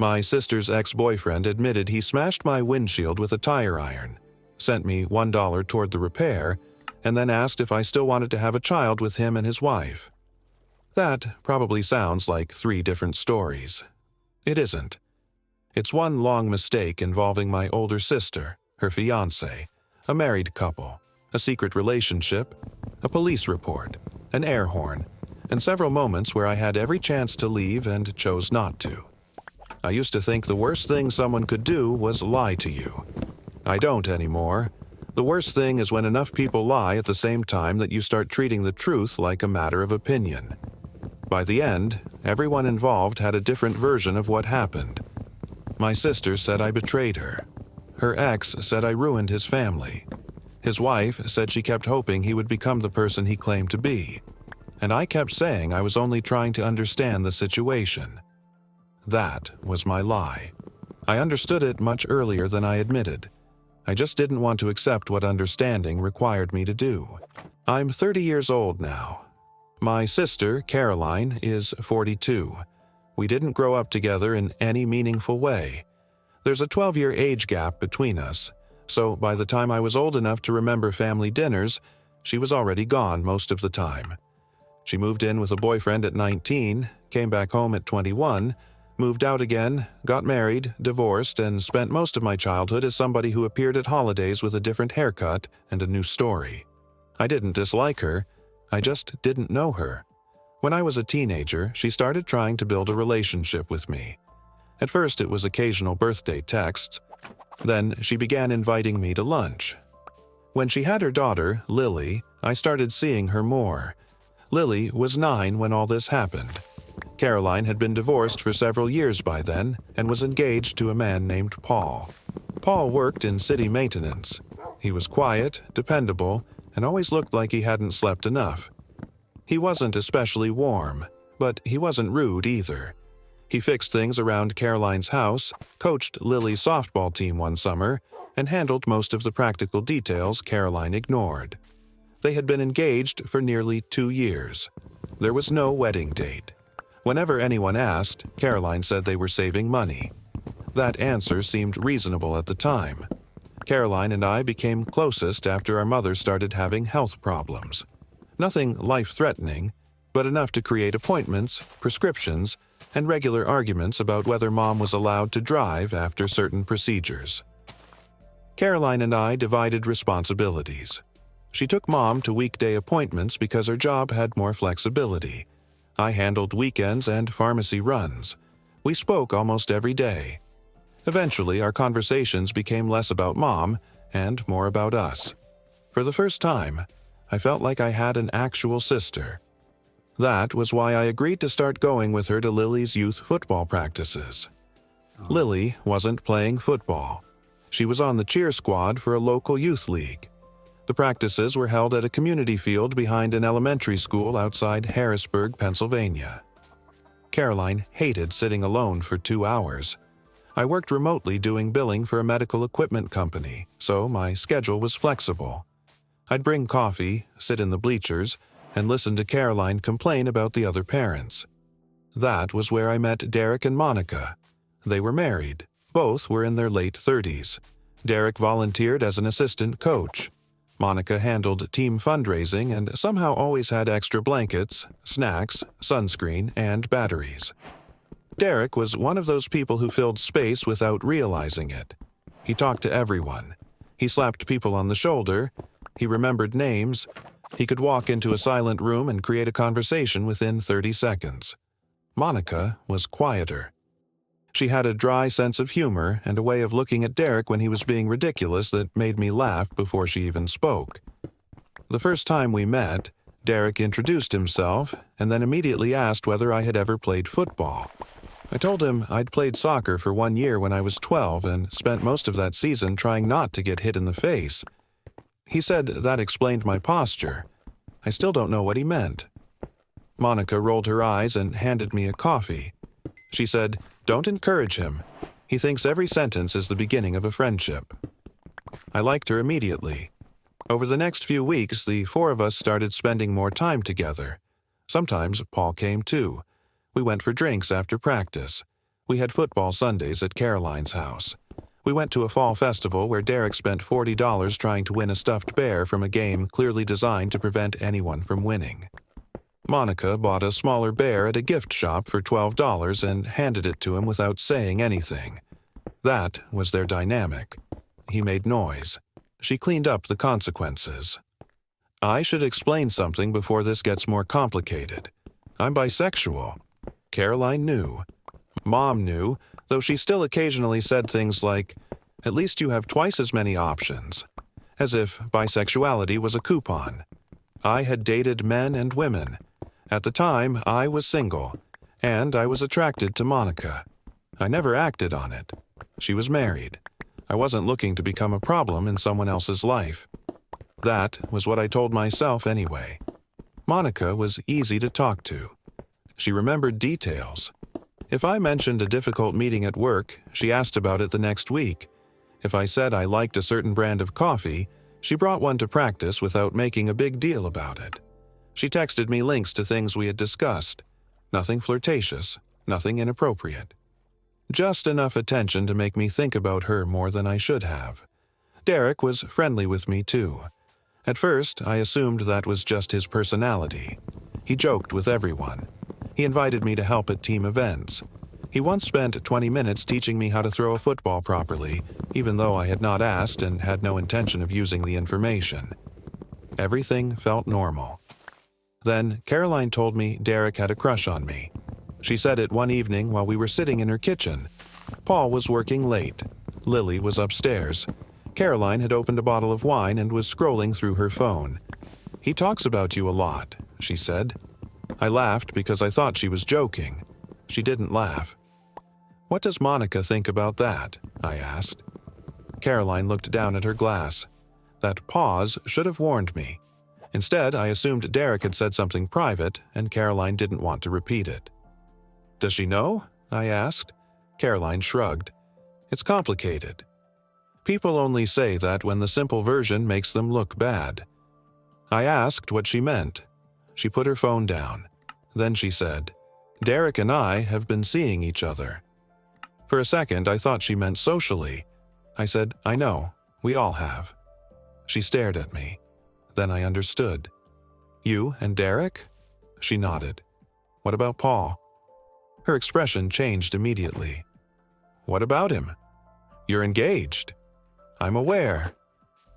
My sister's ex-boyfriend admitted he smashed my windshield with a tire iron, sent me $1 toward the repair, and then asked if I still wanted to have a child with him and his wife. That probably sounds like 3 different stories. It isn't. It's one long mistake involving my older sister, her fiancé, a married couple, a secret relationship, a police report, an air horn, and several moments where I had every chance to leave and chose not to. I used to think the worst thing someone could do was lie to you. I don't anymore. The worst thing is when enough people lie at the same time that you start treating the truth like a matter of opinion. By the end, everyone involved had a different version of what happened. My sister said I betrayed her. Her ex said I ruined his family. His wife said she kept hoping he would become the person he claimed to be. And I kept saying I was only trying to understand the situation. That was my lie. I understood it much earlier than I admitted. I just didn't want to accept what understanding required me to do. I'm 30 years old now. My sister, Caroline, is 42. We didn't grow up together in any meaningful way. There's a 12-year age gap between us, so by the time I was old enough to remember family dinners, she was already gone most of the time. She moved in with a boyfriend at 19, came back home at 21, moved out again, got married, divorced, and spent most of my childhood as somebody who appeared at holidays with a different haircut and a new story. I didn't dislike her, I just didn't know her. When I was a teenager, she started trying to build a relationship with me. At first it was occasional birthday texts. Then she began inviting me to lunch. When she had her daughter, Lily, I started seeing her more. Lily was 9 when all this happened. Caroline had been divorced for several years by then and was engaged to a man named Paul. Paul worked in city maintenance. He was quiet, dependable, and always looked like he hadn't slept enough. He wasn't especially warm, but he wasn't rude either. He fixed things around Caroline's house, coached Lily's softball team one summer, and handled most of the practical details Caroline ignored. They had been engaged for nearly 2 years. There was no wedding date. Whenever anyone asked, Caroline said they were saving money. That answer seemed reasonable at the time. Caroline and I became closest after our mother started having health problems. Nothing life-threatening, but enough to create appointments, prescriptions, and regular arguments about whether Mom was allowed to drive after certain procedures. Caroline and I divided responsibilities. She took Mom to weekday appointments because her job had more flexibility. I handled weekends and pharmacy runs. We spoke almost every day. Eventually, our conversations became less about Mom and more about us. For the first time, I felt like I had an actual sister. That was why I agreed to start going with her to Lily's youth football practices. Lily wasn't playing football. She was on the cheer squad for a local youth league. The practices were held at a community field behind an elementary school outside Harrisburg, Pennsylvania. Caroline hated sitting alone for 2 hours. I worked remotely doing billing for a medical equipment company, so my schedule was flexible. I'd bring coffee, sit in the bleachers, and listen to Caroline complain about the other parents. That was where I met Derek and Monica. They were married. Both were in their late 30s. Derek volunteered as an assistant coach. Monica handled team fundraising and somehow always had extra blankets, snacks, sunscreen, and batteries. Derek was one of those people who filled space without realizing it. He talked to everyone. He slapped people on the shoulder. He remembered names. He could walk into a silent room and create a conversation within 30 seconds. Monica was quieter. She had a dry sense of humor and a way of looking at Derek when he was being ridiculous that made me laugh before she even spoke. The first time we met, Derek introduced himself and then immediately asked whether I had ever played football. I told him I'd played soccer for 1 year when I was 12 and spent most of that season trying not to get hit in the face. He said that explained my posture. I still don't know what he meant. Monica rolled her eyes and handed me a coffee. She said, "Don't encourage him. He thinks every sentence is the beginning of a friendship." I liked her immediately. Over the next few weeks, the 4 of us started spending more time together. Sometimes Paul came too. We went for drinks after practice. We had football Sundays at Caroline's house. We went to a fall festival where Derek spent $40 trying to win a stuffed bear from a game clearly designed to prevent anyone from winning. Monica bought a smaller bear at a gift shop for $12 and handed it to him without saying anything. That was their dynamic. He made noise. She cleaned up the consequences. I should explain something before this gets more complicated. I'm bisexual. Caroline knew. Mom knew, though she still occasionally said things like, "At least you have twice as many options," as if bisexuality was a coupon. I had dated men and women. At the time, I was single, and I was attracted to Monica. I never acted on it. She was married. I wasn't looking to become a problem in someone else's life. That was what I told myself anyway. Monica was easy to talk to. She remembered details. If I mentioned a difficult meeting at work, she asked about it the next week. If I said I liked a certain brand of coffee, she brought one to practice without making a big deal about it. She texted me links to things we had discussed. Nothing flirtatious, nothing inappropriate. Just enough attention to make me think about her more than I should have. Derek was friendly with me too. At first, I assumed that was just his personality. He joked with everyone. He invited me to help at team events. He once spent 20 minutes teaching me how to throw a football properly, even though I had not asked and had no intention of using the information. Everything felt normal. Then, Caroline told me Derek had a crush on me. She said it one evening while we were sitting in her kitchen. Paul was working late. Lily was upstairs. Caroline had opened a bottle of wine and was scrolling through her phone. "He talks about you a lot," she said. I laughed because I thought she was joking. She didn't laugh. "What does Monica think about that?" I asked. Caroline looked down at her glass. That pause should have warned me. Instead, I assumed Derek had said something private, and Caroline didn't want to repeat it. "Does she know?" I asked. Caroline shrugged. "It's complicated. People only say that when the simple version makes them look bad." I asked what she meant. She put her phone down. Then she said, "Derek and I have been seeing each other." For a second, I thought she meant socially. I said, "I know, we all have." She stared at me. Then I understood. "You and Derek?" She nodded. "What about Paul?" Her expression changed immediately. "What about him?" "You're engaged." "I'm aware."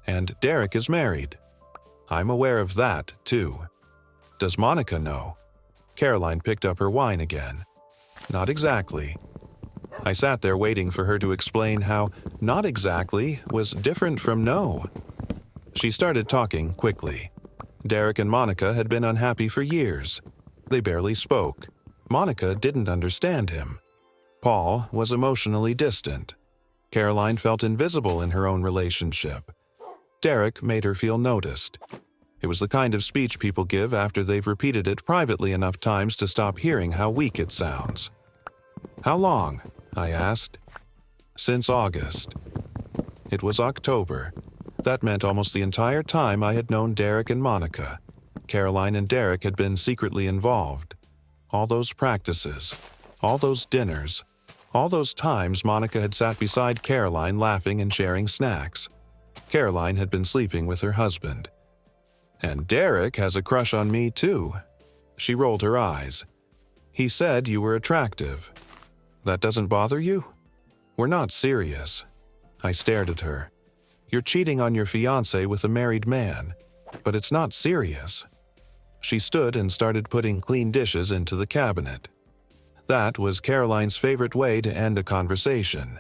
"And Derek is married." "I'm aware of that, too." "Does Monica know?" Caroline picked up her wine again. "Not exactly." I sat there waiting for her to explain how "not exactly" was different from "no." She started talking quickly. Derek and Monica had been unhappy for years. They barely spoke. Monica didn't understand him. Paul was emotionally distant. Caroline felt invisible in her own relationship. Derek made her feel noticed. It was the kind of speech people give after they've repeated it privately enough times to stop hearing how weak it sounds. "How long?" I asked. "Since August." It was October. That meant almost the entire time I had known Derek and Monica. Caroline and Derek had been secretly involved. All those practices, all those dinners, all those times Monica had sat beside Caroline laughing and sharing snacks. Caroline had been sleeping with her husband. "And Derek has a crush on me, too." She rolled her eyes. "He said you were attractive. That doesn't bother you? We're not serious." I stared at her. "You're cheating on your fiancé with a married man, but it's not serious." She stood and started putting clean dishes into the cabinet. That was Caroline's favorite way to end a conversation.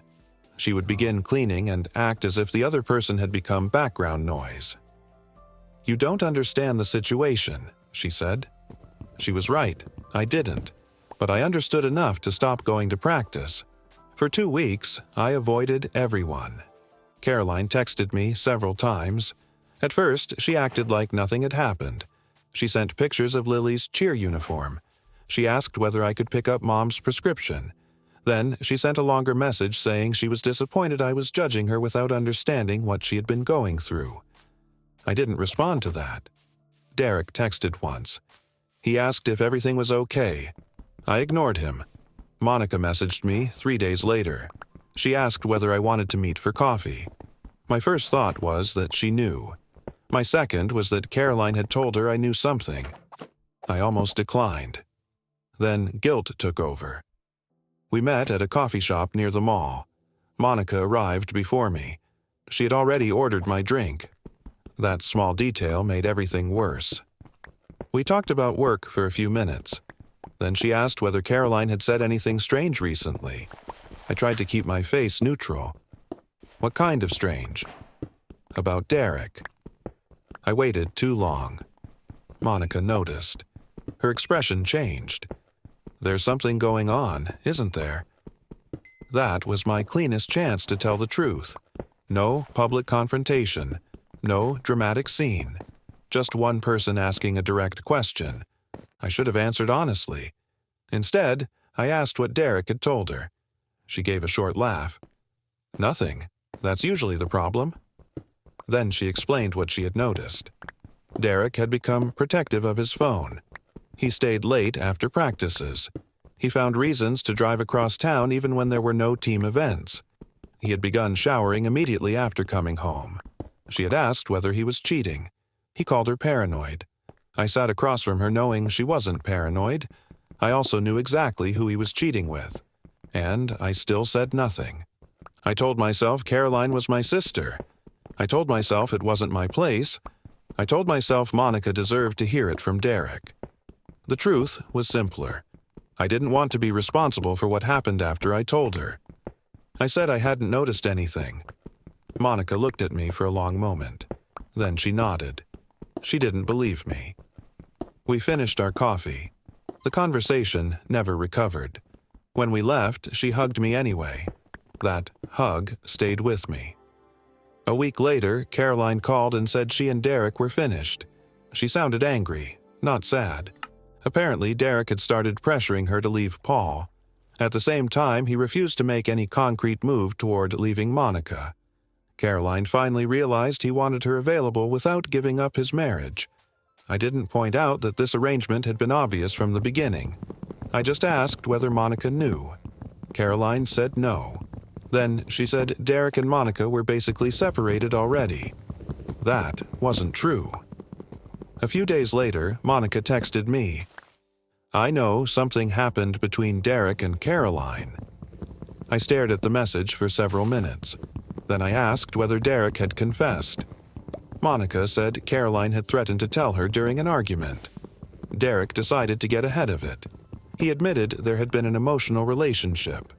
She would begin cleaning and act as if the other person had become background noise. "You don't understand the situation," she said. She was right. I didn't. But I understood enough to stop going to practice. For 2 weeks, I avoided everyone. Caroline texted me several times. At first, she acted like nothing had happened. She sent pictures of Lily's cheer uniform. She asked whether I could pick up Mom's prescription. Then she sent a longer message saying she was disappointed I was judging her without understanding what she had been going through. I didn't respond to that. Derek texted once. He asked if everything was okay. I ignored him. Monica messaged me 3 days later. She asked whether I wanted to meet for coffee. My first thought was that she knew. My second was that Caroline had told her I knew something. I almost declined. Then guilt took over. We met at a coffee shop near the mall. Monica arrived before me. She had already ordered my drink. That small detail made everything worse. We talked about work for a few minutes. Then she asked whether Caroline had said anything strange recently. I tried to keep my face neutral. What kind of strange? About Derek. I waited too long. Monica noticed. Her expression changed. There's something going on, isn't there? That was my cleanest chance to tell the truth. No public confrontation. No dramatic scene. Just one person asking a direct question. I should have answered honestly. Instead, I asked what Derek had told her. She gave a short laugh. Nothing. That's usually the problem. Then she explained what she had noticed. Derek had become protective of his phone. He stayed late after practices. He found reasons to drive across town even when there were no team events. He had begun showering immediately after coming home. She had asked whether he was cheating. He called her paranoid. I sat across from her knowing she wasn't paranoid. I also knew exactly who he was cheating with. And I still said nothing. I told myself Caroline was my sister. I told myself it wasn't my place. I told myself Monica deserved to hear it from Derek. The truth was simpler. I didn't want to be responsible for what happened after I told her. I said I hadn't noticed anything. Monica looked at me for a long moment. Then she nodded. She didn't believe me. We finished our coffee. The conversation never recovered. When we left, she hugged me anyway. That hug stayed with me. A week later, Caroline called and said she and Derek were finished. She sounded angry, not sad. Apparently, Derek had started pressuring her to leave Paul. At the same time, he refused to make any concrete move toward leaving Monica. Caroline finally realized he wanted her available without giving up his marriage. I didn't point out that this arrangement had been obvious from the beginning. I just asked whether Monica knew. Caroline said no. Then she said Derek and Monica were basically separated already. That wasn't true. A few days later, Monica texted me. I know something happened between Derek and Caroline. I stared at the message for several minutes. Then I asked whether Derek had confessed. Monica said Caroline had threatened to tell her during an argument. Derek decided to get ahead of it. He admitted there had been an emotional relationship.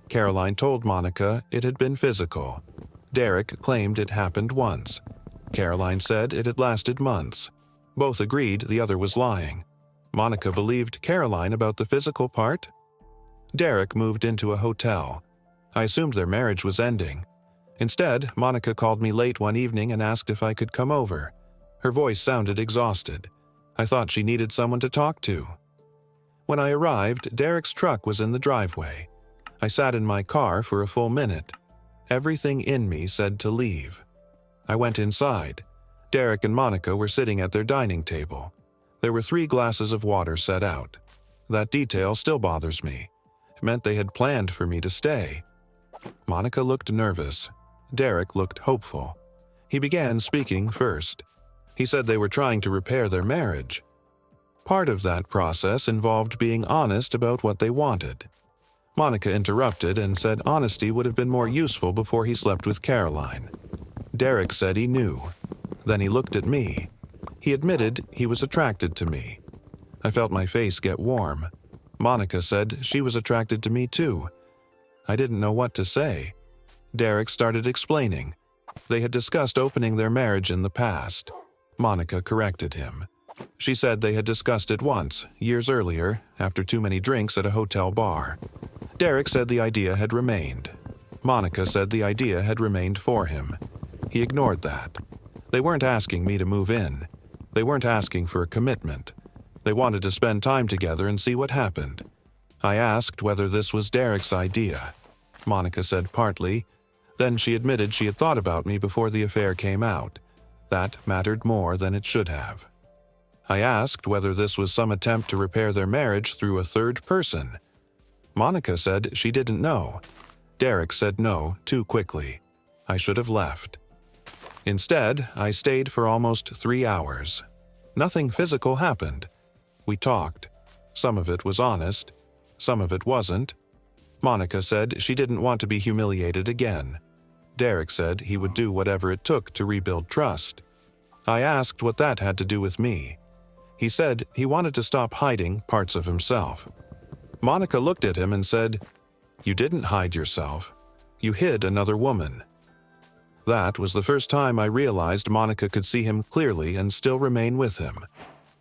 Caroline told Monica it had been physical. Derek claimed it happened once. Caroline said it had lasted months. Both agreed the other was lying. Monica believed Caroline about the physical part. Derek moved into a hotel. I assumed their marriage was ending. Instead, Monica called me late one evening and asked if I could come over. Her voice sounded exhausted. I thought she needed someone to talk to. When I arrived, Derek's truck was in the driveway. I sat in my car for a full minute. Everything in me said to leave. I went inside. Derek and Monica were sitting at their dining table. There were 3 glasses of water set out. That detail still bothers me. It meant they had planned for me to stay. Monica looked nervous. Derek looked hopeful. He began speaking first. He said they were trying to repair their marriage. Part of that process involved being honest about what they wanted. Monica interrupted and said honesty would have been more useful before he slept with Caroline. Derek said he knew. Then he looked at me. He admitted he was attracted to me. I felt my face get warm. Monica said she was attracted to me too. I didn't know what to say. Derek started explaining. They had discussed opening their marriage in the past. Monica corrected him. She said they had discussed it once, years earlier, after too many drinks at a hotel bar. Derek said the idea had remained. Monica said the idea had remained for him. He ignored that. They weren't asking me to move in. They weren't asking for a commitment. They wanted to spend time together and see what happened. I asked whether this was Derek's idea. Monica said partly. Then she admitted she had thought about me before the affair came out. That mattered more than it should have. I asked whether this was some attempt to repair their marriage through a third person. Monica said she didn't know. Derek said no too quickly. I should have left. Instead, I stayed for almost 3 hours. Nothing physical happened. We talked. Some of it was honest. Some of it wasn't. Monica said she didn't want to be humiliated again. Derek said he would do whatever it took to rebuild trust. I asked what that had to do with me. He said he wanted to stop hiding parts of himself. Monica looked at him and said, "You didn't hide yourself. You hid another woman." That was the first time I realized Monica could see him clearly and still remain with him.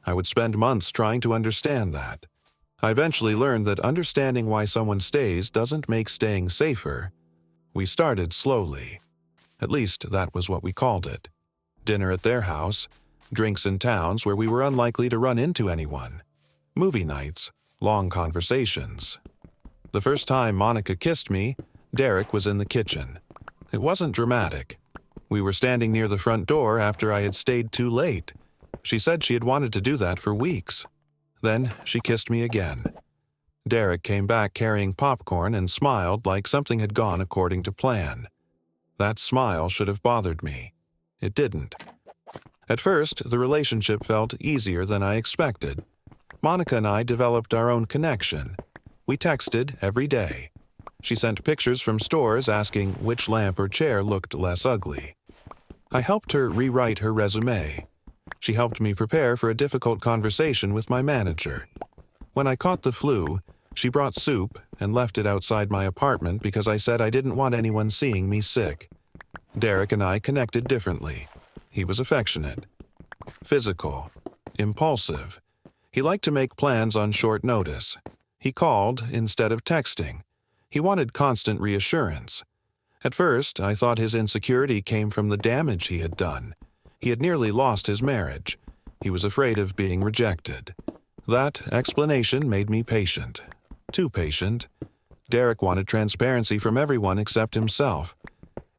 I would spend months trying to understand that. I eventually learned that understanding why someone stays doesn't make staying safer. We started slowly. At least that was what we called it. Dinner at their house, drinks in towns where we were unlikely to run into anyone, movie nights, long conversations. The first time Monica kissed me, Derek was in the kitchen. It wasn't dramatic. We were standing near the front door after I had stayed too late. She said she had wanted to do that for weeks. Then she kissed me again. Derek came back carrying popcorn and smiled like something had gone according to plan. That smile should have bothered me. It didn't. At first, the relationship felt easier than I expected. Monica and I developed our own connection. We texted every day. She sent pictures from stores asking which lamp or chair looked less ugly. I helped her rewrite her resume. She helped me prepare for a difficult conversation with my manager. When I caught the flu, she brought soup and left it outside my apartment because I said I didn't want anyone seeing me sick. Derek and I connected differently. He was affectionate, physical, impulsive. He liked to make plans on short notice. He called instead of texting. He wanted constant reassurance. At first, I thought his insecurity came from the damage he had done. He had nearly lost his marriage. He was afraid of being rejected. That explanation made me patient. Too patient. Derek wanted transparency from everyone except himself.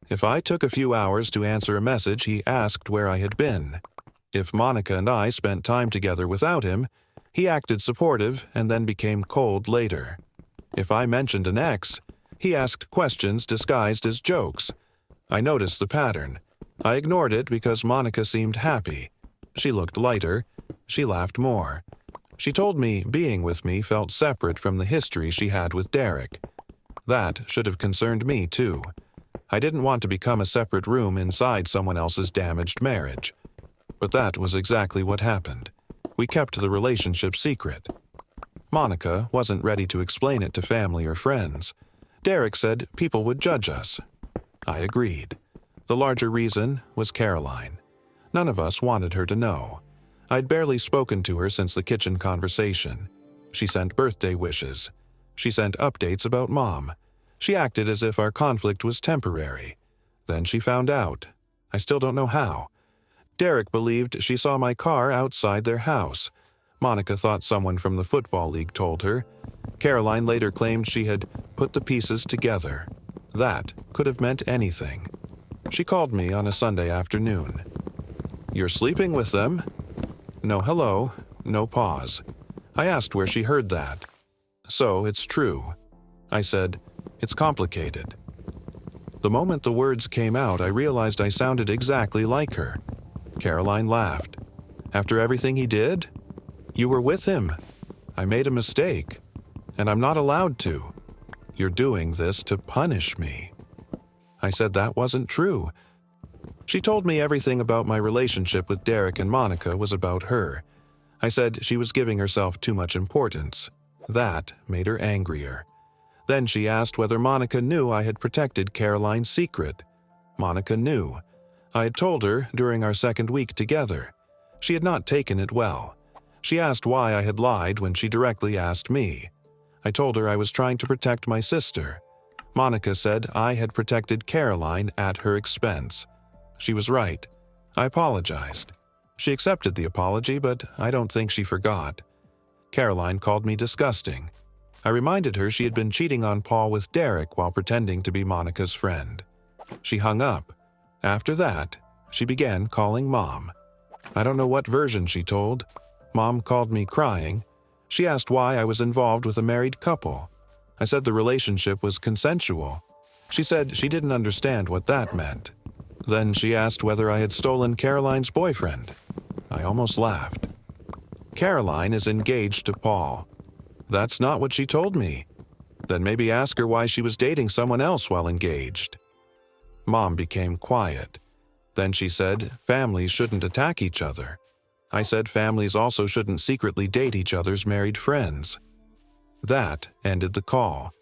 If I took a few hours to answer a message, he asked where I had been. If Monica and I spent time together without him, he acted supportive and then became cold later. If I mentioned an ex, he asked questions disguised as jokes. I noticed the pattern. I ignored it because Monica seemed happy. She looked lighter. She laughed more. She told me being with me felt separate from the history she had with Derek. That should have concerned me too. I didn't want to become a separate room inside someone else's damaged marriage. But that was exactly what happened. We kept the relationship secret. Monica wasn't ready to explain it to family or friends. Derek said people would judge us. I agreed. The larger reason was Caroline. None of us wanted her to know. I'd barely spoken to her since the kitchen conversation. She sent birthday wishes. She sent updates about Mom. She acted as if our conflict was temporary. Then she found out. I still don't know how. Derek believed she saw my car outside their house. Monica thought someone from the football league told her. Caroline later claimed she had put the pieces together. That could have meant anything. She called me on a Sunday afternoon. "You're sleeping with them?" No hello, no pause. I asked where she heard that. "So it's true." I said, "It's complicated." The moment the words came out, I realized I sounded exactly like her. Caroline laughed. "After everything he did? You were with him. I made a mistake. And I'm not allowed to. You're doing this to punish me." I said that wasn't true. She told me everything about my relationship with Derek and Monica was about her. I said she was giving herself too much importance. That made her angrier. Then she asked whether Monica knew I had protected Caroline's secret. Monica knew. I had told her during our second week together. She had not taken it well. She asked why I had lied when she directly asked me. I told her I was trying to protect my sister. Monica said I had protected Caroline at her expense. She was right. I apologized. She accepted the apology, but I don't think she forgot. Caroline called me disgusting. I reminded her she had been cheating on Paul with Derek while pretending to be Monica's friend. She hung up. After that, she began calling Mom. I don't know what version she told. Mom called me crying. She asked why I was involved with a married couple. I said the relationship was consensual. She said she didn't understand what that meant. Then she asked whether I had stolen Caroline's boyfriend. I almost laughed. Caroline is engaged to Paul. That's not what she told me. Then maybe ask her why she was dating someone else while engaged. Mom became quiet. Then she said families shouldn't attack each other. I said families also shouldn't secretly date each other's married friends. That ended the call.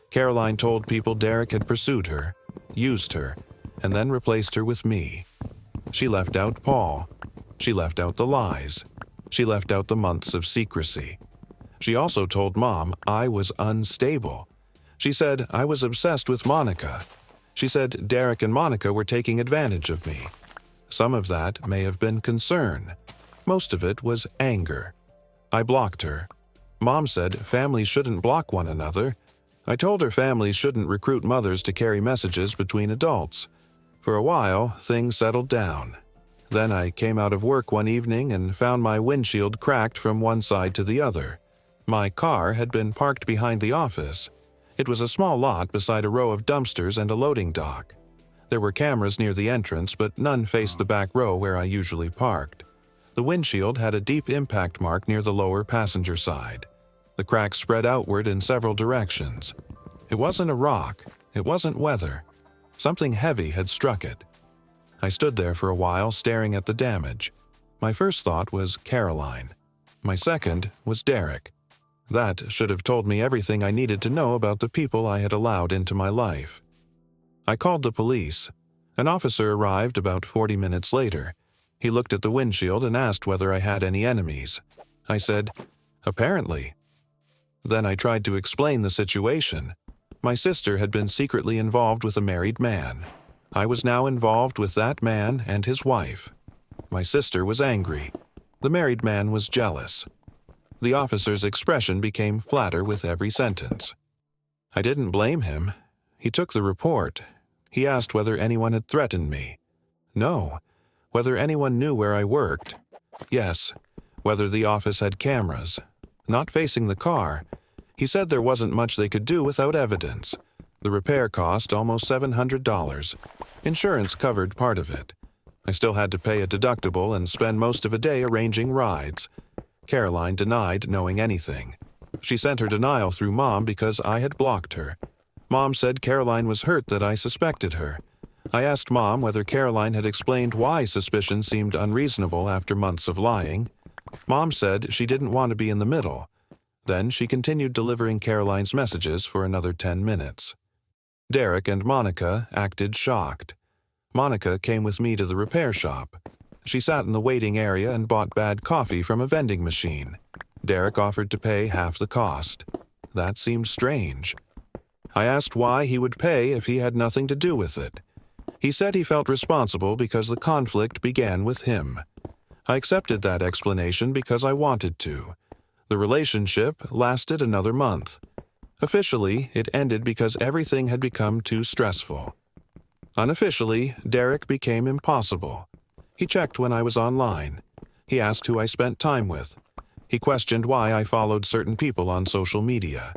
Caroline told people Derek had pursued her, used her, and then replaced her with me. She left out Paul. She left out the lies. She left out the months of secrecy. She also told Mom I was unstable. She said I was obsessed with Monica. She said Derek and Monica were taking advantage of me. Some of that may have been concern. Most of it was anger. I blocked her. Mom said families shouldn't block one another. I told her families shouldn't recruit mothers to carry messages between adults. For a while, things settled down. Then I came out of work one evening and found my windshield cracked from one side to the other. My car had been parked behind the office. It was a small lot beside a row of dumpsters and a loading dock. There were cameras near the entrance, but none faced the back row where I usually parked. The windshield had a deep impact mark near the lower passenger side. The crack spread outward in several directions. It wasn't a rock. It wasn't weather. Something heavy had struck it. I stood there for a while staring at the damage. My first thought was Caroline. My second was Derek. That should have told me everything I needed to know about the people I had allowed into my life. I called the police. An officer arrived about 40 minutes later. He looked at the windshield and asked whether I had any enemies. I said, "Apparently." Then I tried to explain the situation. My sister had been secretly involved with a married man. I was now involved with that man and his wife. My sister was angry. The married man was jealous. The officer's expression became flatter with every sentence. I didn't blame him. He took the report. He asked whether anyone had threatened me. No. Whether anyone knew where I worked. Yes. Whether the office had cameras. Not facing the car. He said there wasn't much they could do without evidence. The repair cost almost $700. Insurance covered part of it. I still had to pay a deductible and spend most of a day arranging rides. Caroline denied knowing anything. She sent her denial through Mom because I had blocked her. Mom said Caroline was hurt that I suspected her. I asked Mom whether Caroline had explained why suspicion seemed unreasonable after months of lying. Mom said she didn't want to be in the middle. Then she continued delivering Caroline's messages for another 10 minutes. Derek and Monica acted shocked. Monica came with me to the repair shop. She sat in the waiting area and bought bad coffee from a vending machine. Derek offered to pay half the cost. That seemed strange. I asked why he would pay if he had nothing to do with it. He said he felt responsible because the conflict began with him. I accepted that explanation because I wanted to. The relationship lasted another month. Officially, it ended because everything had become too stressful. Unofficially, Derek became impossible. He checked when I was online. He asked who I spent time with. He questioned why I followed certain people on social media.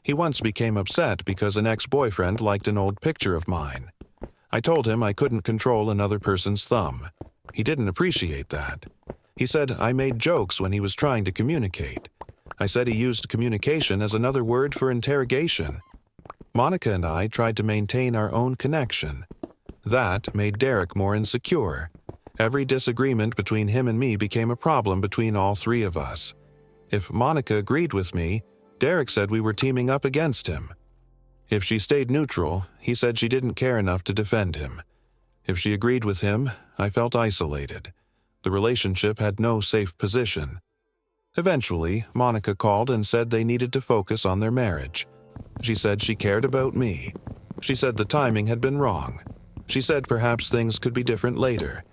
He once became upset because an ex-boyfriend liked an old picture of mine. I told him I couldn't control another person's thumb. He didn't appreciate that. He said I made jokes when he was trying to communicate. I said he used communication as another word for interrogation. Monica and I tried to maintain our own connection. That made Derek more insecure. Every disagreement between him and me became a problem between all three of us. If Monica agreed with me, Derek said we were teaming up against him. If she stayed neutral, he said she didn't care enough to defend him. If she agreed with him, I felt isolated. The relationship had no safe position. Eventually, Monica called and said they needed to focus on their marriage. She said she cared about me. She said the timing had been wrong. She said perhaps things could be different later.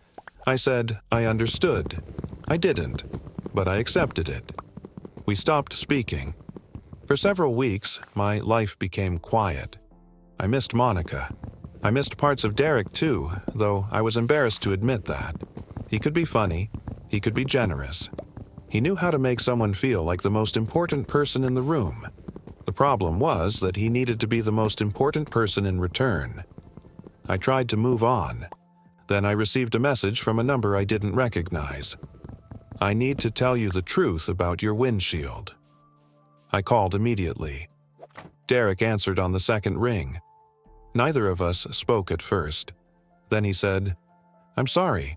I said I understood. I didn't, but I accepted it. We stopped speaking. For several weeks, my life became quiet. I missed Monica. I missed parts of Derek too, though I was embarrassed to admit that. He could be funny. He could be generous. He knew how to make someone feel like the most important person in the room. The problem was that he needed to be the most important person in return. I tried to move on. Then I received a message from a number I didn't recognize. "I need to tell you the truth about your windshield." I called immediately. Derek answered on the second ring. Neither of us spoke at first. Then he said, "I'm sorry."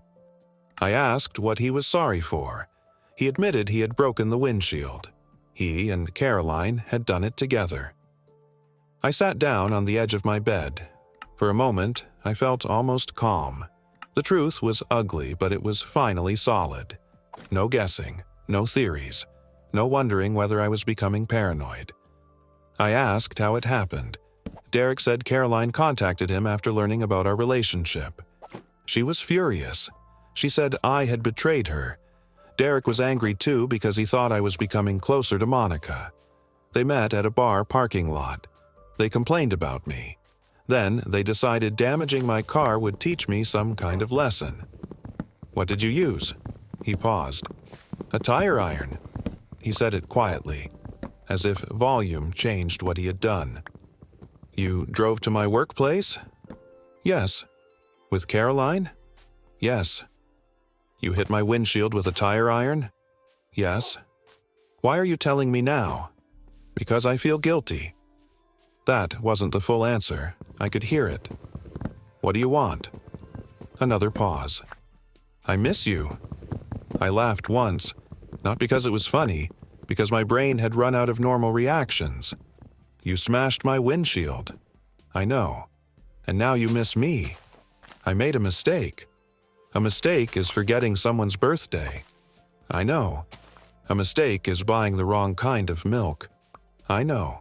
I asked what he was sorry for. He admitted he had broken the windshield. He and Caroline had done it together. I sat down on the edge of my bed. For a moment, I felt almost calm. The truth was ugly, but it was finally solid. No guessing, no theories, no wondering whether I was becoming paranoid. I asked how it happened. Derek said Caroline contacted him after learning about our relationship. She was furious. She said I had betrayed her. Derek was angry too because he thought I was becoming closer to Monica. They met at a bar parking lot. They complained about me. Then they decided damaging my car would teach me some kind of lesson. "What did you use?" He paused. "A tire iron." He said it quietly, as if volume changed what he had done. "You drove to my workplace?" "Yes." "With Caroline?" "Yes." "You hit my windshield with a tire iron?" "Yes." "Why are you telling me now?" "Because I feel guilty." That wasn't the full answer. I could hear it. "What do you want?" Another pause. "I miss you." I laughed once, not because it was funny, because my brain had run out of normal reactions. "You smashed my windshield." "I know. And now you miss me." "I made a mistake." "A mistake is forgetting someone's birthday." "I know. A mistake is buying the wrong kind of milk." "I know.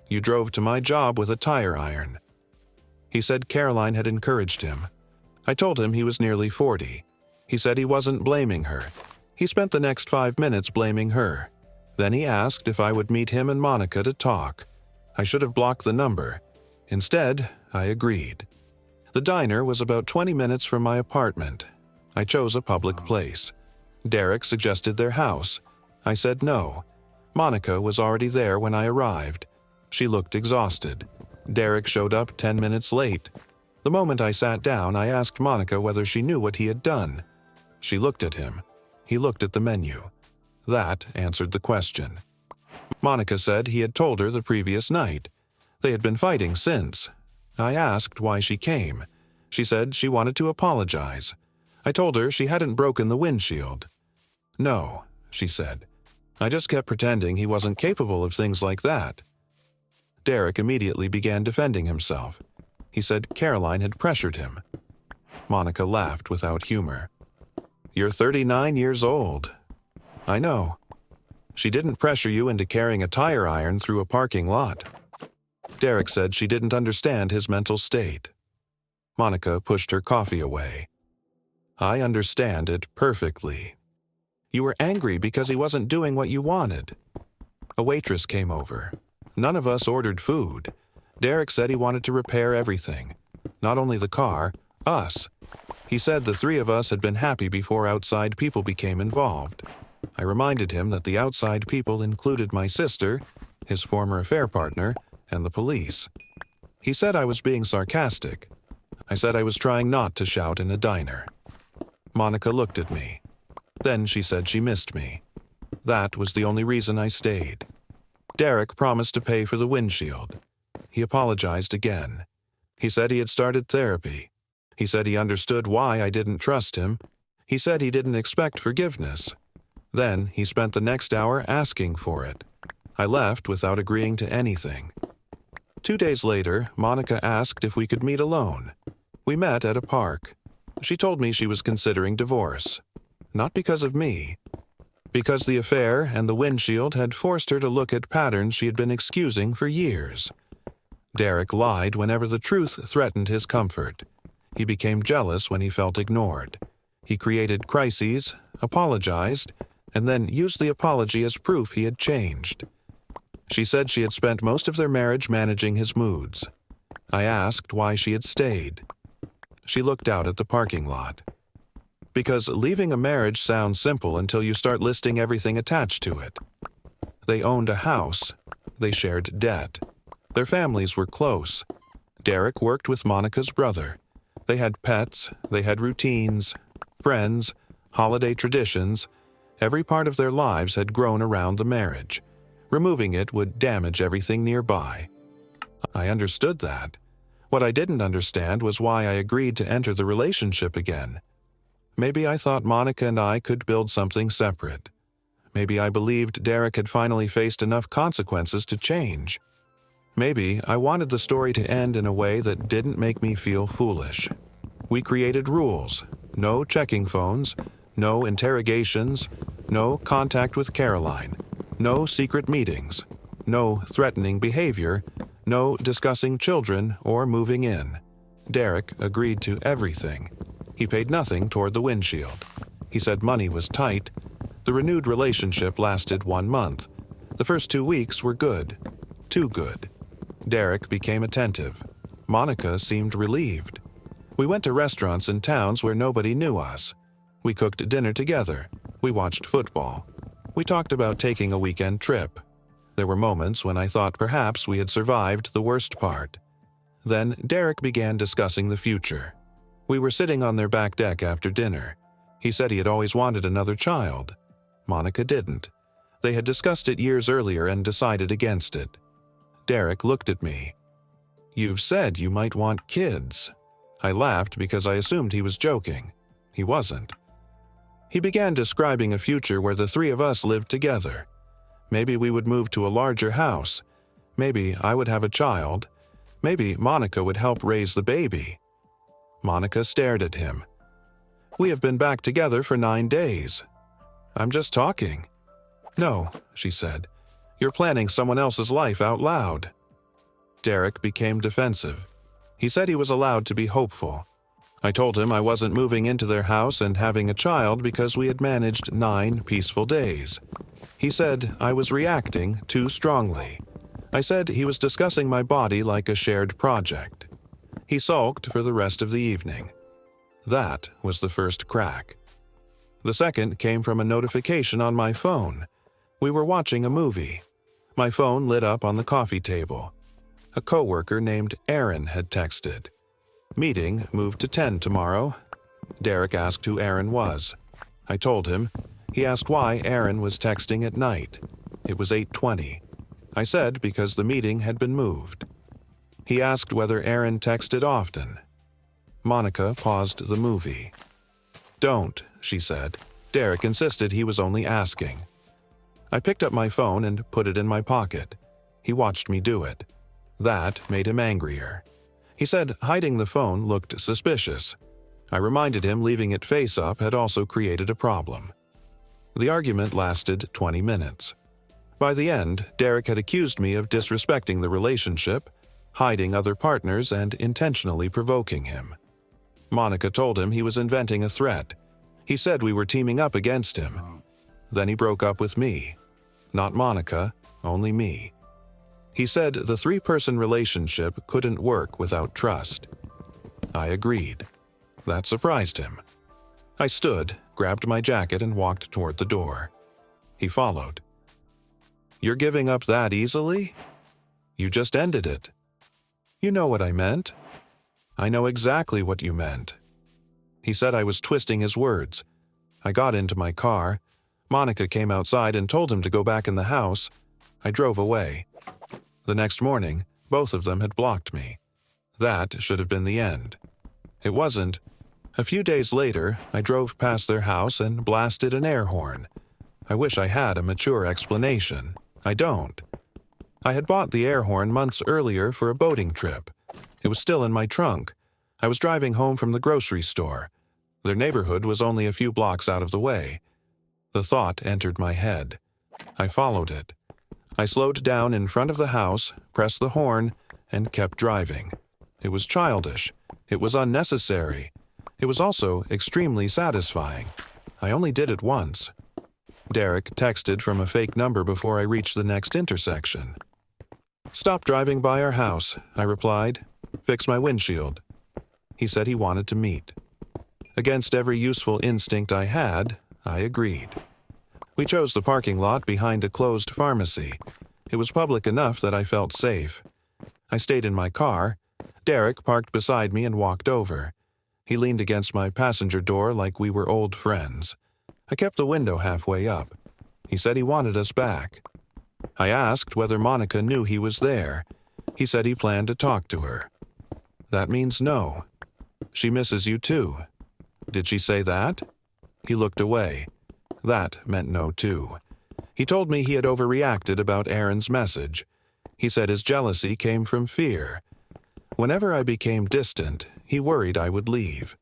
You drove to my job with a tire iron." He said Caroline had encouraged him. I told him he was nearly 40. He said he wasn't blaming her. He spent the next 5 minutes blaming her. Then he asked if I would meet him and Monica to talk. I should have blocked the number. Instead, I agreed. The diner was about 20 minutes from my apartment. I chose a public place. Derek suggested their house. I said no. Monica was already there when I arrived. She looked exhausted. Derek showed up 10 minutes late. The moment I sat down, I asked Monica whether she knew what he had done. She looked at him. He looked at the menu. That answered the question. Monica said he had told her the previous night. They had been fighting since. I asked why she came. She said she wanted to apologize. I told her she hadn't broken the windshield. "No," she said. "I just kept pretending he wasn't capable of things like that." Derek immediately began defending himself. He said Caroline had pressured him. Monica laughed without humor. "You're 39 years old." "I know." "She didn't pressure you into carrying a tire iron through a parking lot." Derek said she didn't understand his mental state. Monica pushed her coffee away. "I understand it perfectly. You were angry because he wasn't doing what you wanted." A waitress came over. None of us ordered food. Derek said he wanted to repair everything. Not only the car, us. He said the three of us had been happy before outside people became involved. I reminded him that the outside people included my sister, his former affair partner, and the police. He said I was being sarcastic. I said I was trying not to shout in a diner. Monica looked at me. Then she said she missed me. That was the only reason I stayed. Derek promised to pay for the windshield. He apologized again. He said he had started therapy. He said he understood why I didn't trust him. He said he didn't expect forgiveness. Then he spent the next hour asking for it. I left without agreeing to anything. 2 days later, Monica asked if we could meet alone. We met at a park. She told me she was considering divorce. Not because of me. Because the affair and the windshield had forced her to look at patterns she had been excusing for years. Derek lied whenever the truth threatened his comfort. He became jealous when he felt ignored. He created crises, apologized, and then used the apology as proof he had changed. She said she had spent most of their marriage managing his moods. I asked why she had stayed. She looked out at the parking lot. Because leaving a marriage sounds simple until you start listing everything attached to it. They owned a house. They shared debt. Their families were close. Derek worked with Monica's brother. They had pets, they had routines, friends, holiday traditions. Every part of their lives had grown around the marriage. Removing it would damage everything nearby. I understood that. What I didn't understand was why I agreed to enter the relationship again. Maybe I thought Monica and I could build something separate. Maybe I believed Derek had finally faced enough consequences to change. Maybe I wanted the story to end in a way that didn't make me feel foolish. We created rules: no checking phones, no interrogations, no contact with Caroline, no secret meetings, no threatening behavior, no discussing children or moving in. Derek agreed to everything. He paid nothing toward the windshield. He said money was tight. The renewed relationship lasted 1 month. The first 2 weeks were good. Too good. Derek became attentive. Monica seemed relieved. We went to restaurants in towns where nobody knew us. We cooked dinner together. We watched football. We talked about taking a weekend trip. There were moments when I thought perhaps we had survived the worst part. Then Derek began discussing the future. We were sitting on their back deck after dinner. He said he had always wanted another child. Monica didn't. They had discussed it years earlier and decided against it. Derek looked at me. "You've said you might want kids." I laughed because I assumed he was joking. He wasn't. He began describing a future where the 3 of us lived together. Maybe we would move to a larger house. Maybe I would have a child. Maybe Monica would help raise the baby. Monica stared at him. "We have been back together for 9 days. I'm just talking." "No," she said. "You're planning someone else's life out loud." Derek became defensive. He said he was allowed to be hopeful. I told him I wasn't moving into their house and having a child because we had managed 9 peaceful days. He said I was reacting too strongly. I said he was discussing my body like a shared project. He sulked for the rest of the evening. That was the first crack. The second came from a notification on my phone. We were watching a movie. My phone lit up on the coffee table. A coworker named Aaron had texted. "Meeting moved to 10 tomorrow." Derek asked who Aaron was. I told him. He asked why Aaron was texting at night. It was 8:20. I said because the meeting had been moved. He asked whether Aaron texted often. Monica paused the movie. "Don't," she said. Derek insisted he was only asking. I picked up my phone and put it in my pocket. He watched me do it. That made him angrier. He said hiding the phone looked suspicious. I reminded him leaving it face up had also created a problem. The argument lasted 20 minutes. By the end, Derek had accused me of disrespecting the relationship, hiding other partners, and intentionally provoking him. Monica told him he was inventing a threat. He said we were teaming up against him. Then he broke up with me. Not Monica, only me. He said the 3-person relationship couldn't work without trust. I agreed. That surprised him. I stood, grabbed my jacket, and walked toward the door. He followed. "You're giving up that easily? You just ended it." "You know what I meant." "I know exactly what you meant." He said I was twisting his words. I got into my car. Monica came outside and told him to go back in the house. I drove away. The next morning, both of them had blocked me. That should have been the end. It wasn't. A few days later, I drove past their house and blasted an air horn. I wish I had a mature explanation. I don't. I had bought the air horn months earlier for a boating trip. It was still in my trunk. I was driving home from the grocery store. Their neighborhood was only a few blocks out of the way. The thought entered my head. I followed it. I slowed down in front of the house, pressed the horn, and kept driving. It was childish. It was unnecessary. It was also extremely satisfying. I only did it once. Derek texted from a fake number before I reached the next intersection. "Stop driving by our house," I replied. "Fix my windshield." He said he wanted to meet. Against every useful instinct I had, I agreed. We chose the parking lot behind a closed pharmacy. It was public enough that I felt safe. I stayed in my car. Derek parked beside me and walked over. He leaned against my passenger door like we were old friends. I kept the window halfway up. He said he wanted us back. I asked whether Monica knew he was there. He said he planned to talk to her. That means no. She misses you too. Did she say that? He looked away. That meant no too. He told me he had overreacted about Aaron's message. He said his jealousy came from fear. Whenever I became distant, he worried I would leave.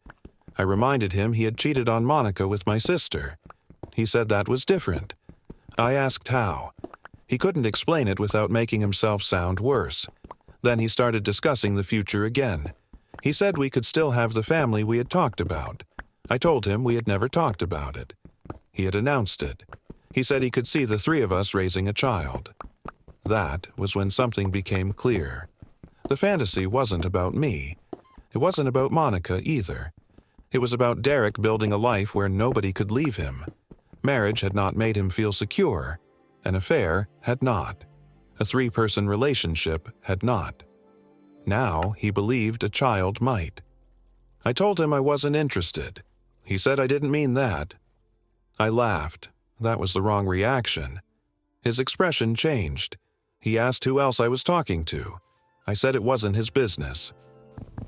I reminded him he had cheated on Monica with my sister. He said that was different. I asked how. He couldn't explain it without making himself sound worse. Then he started discussing the future again. He said we could still have the family we had talked about. I told him we had never talked about it. He had announced it. He said he could see the three of us raising a child. That was when something became clear. The fantasy wasn't about me. It wasn't about Monica either. It was about Derek building a life where nobody could leave him. Marriage had not made him feel secure. An affair had not. A three-person relationship had not. Now he believed a child might. I told him I wasn't interested. He said I didn't mean that. I laughed. That was the wrong reaction. His expression changed. He asked who else I was talking to. I said it wasn't his business.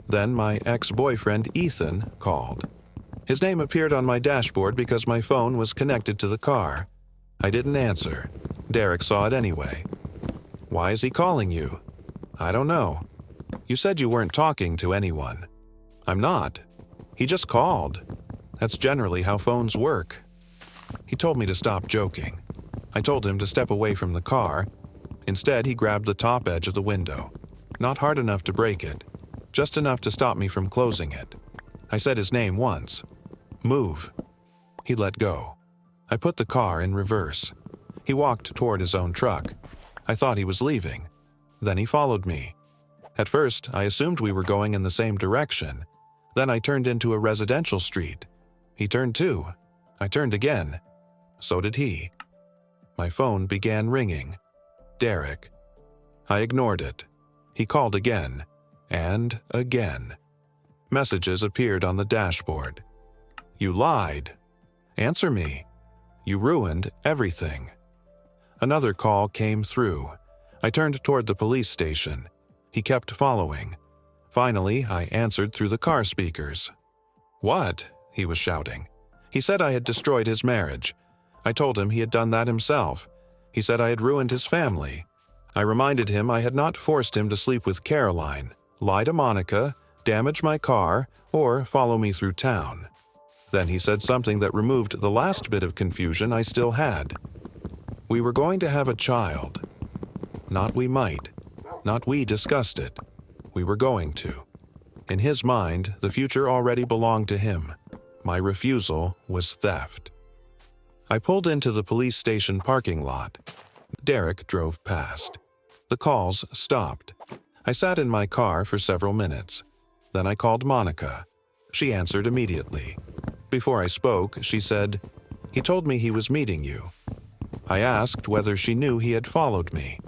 Then my ex-boyfriend Ethan called. His name appeared on my dashboard because my phone was connected to the car. I didn't answer. Derek saw it anyway. Why is he calling you? I don't know. You said you weren't talking to anyone. I'm not. He just called. That's generally how phones work. He told me to stop joking. I told him to step away from the car. Instead, he grabbed the top edge of the window. Not hard enough to break it, just enough to stop me from closing it. I said his name once. Move. He let go. I put the car in reverse. He walked toward his own truck. I thought he was leaving. Then he followed me. At first, I assumed we were going in the same direction. Then I turned into a residential street. He turned too. I turned again. So did he. My phone began ringing. Derek. I ignored it. He called again. And again. Messages appeared on the dashboard. You lied. Answer me. You ruined everything. Another call came through. I turned toward the police station. He kept following. Finally, I answered through the car speakers. What? He was shouting. He said I had destroyed his marriage. I told him he had done that himself. He said I had ruined his family. I reminded him I had not forced him to sleep with Caroline, lie to Monica, damage my car, or follow me through town. Then he said something that removed the last bit of confusion I still had. We were going to have a child. Not we might. Not we discussed it. We were going to. In his mind, the future already belonged to him. My refusal was theft. I pulled into the police station parking lot. Derek drove past. The calls stopped. I sat in my car for several minutes. Then I called Monica. She answered immediately. Before I spoke, she said, "He told me he was meeting you." I asked whether she knew he had followed me.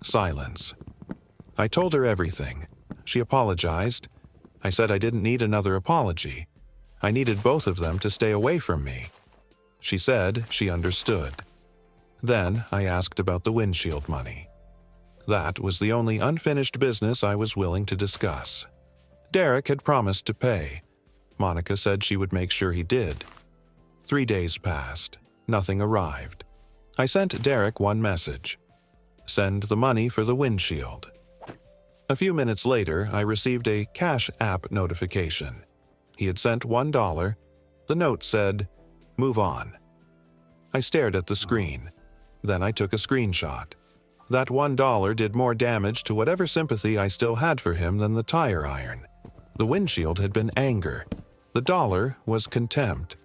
Silence. I told her everything. She apologized. I said I didn't need another apology. I needed both of them to stay away from me. She said she understood. Then I asked about the windshield money. That was the only unfinished business I was willing to discuss. Derek had promised to pay. Monica said she would make sure he did. 3 days passed. Nothing arrived. I sent Derek one message. Send the money for the windshield. A few minutes later, I received a Cash App notification. He had sent $1. The note said, "Move on." I stared at the screen. Then I took a screenshot. That $1 did more damage to whatever sympathy I still had for him than the tire iron. The windshield had been anger. The dollar was contempt.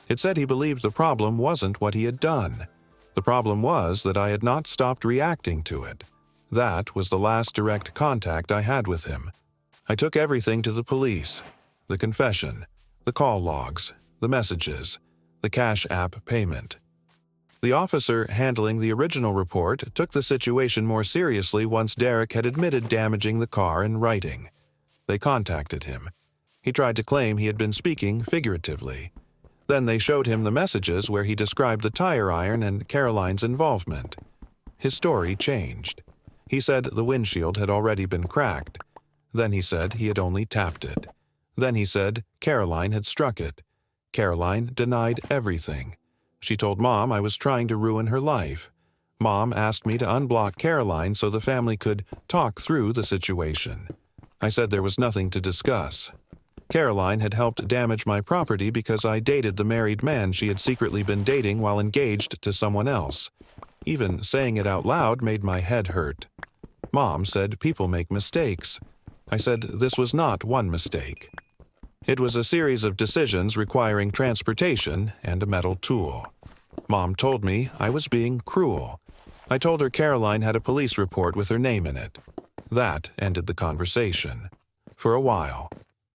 It said he believed the problem wasn't what he had done. The problem was that I had not stopped reacting to it. That was the last direct contact I had with him. I took everything to the police. The confession, the call logs, the messages, the Cash App payment. The officer handling the original report took the situation more seriously once Derek had admitted damaging the car in writing. They contacted him. He tried to claim he had been speaking figuratively. Then they showed him the messages where he described the tire iron and Caroline's involvement. His story changed. He said the windshield had already been cracked. Then he said he had only tapped it. Then he said Caroline had struck it. Caroline denied everything. She told Mom I was trying to ruin her life. Mom asked me to unblock Caroline so the family could talk through the situation. I said there was nothing to discuss. Caroline had helped damage my property because I dated the married man she had secretly been dating while engaged to someone else. Even saying it out loud made my head hurt. Mom said people make mistakes. I said this was not one mistake. It was a series of decisions requiring transportation and a metal tool. Mom told me I was being cruel. I told her Caroline had a police report with her name in it. That ended the conversation. For a while.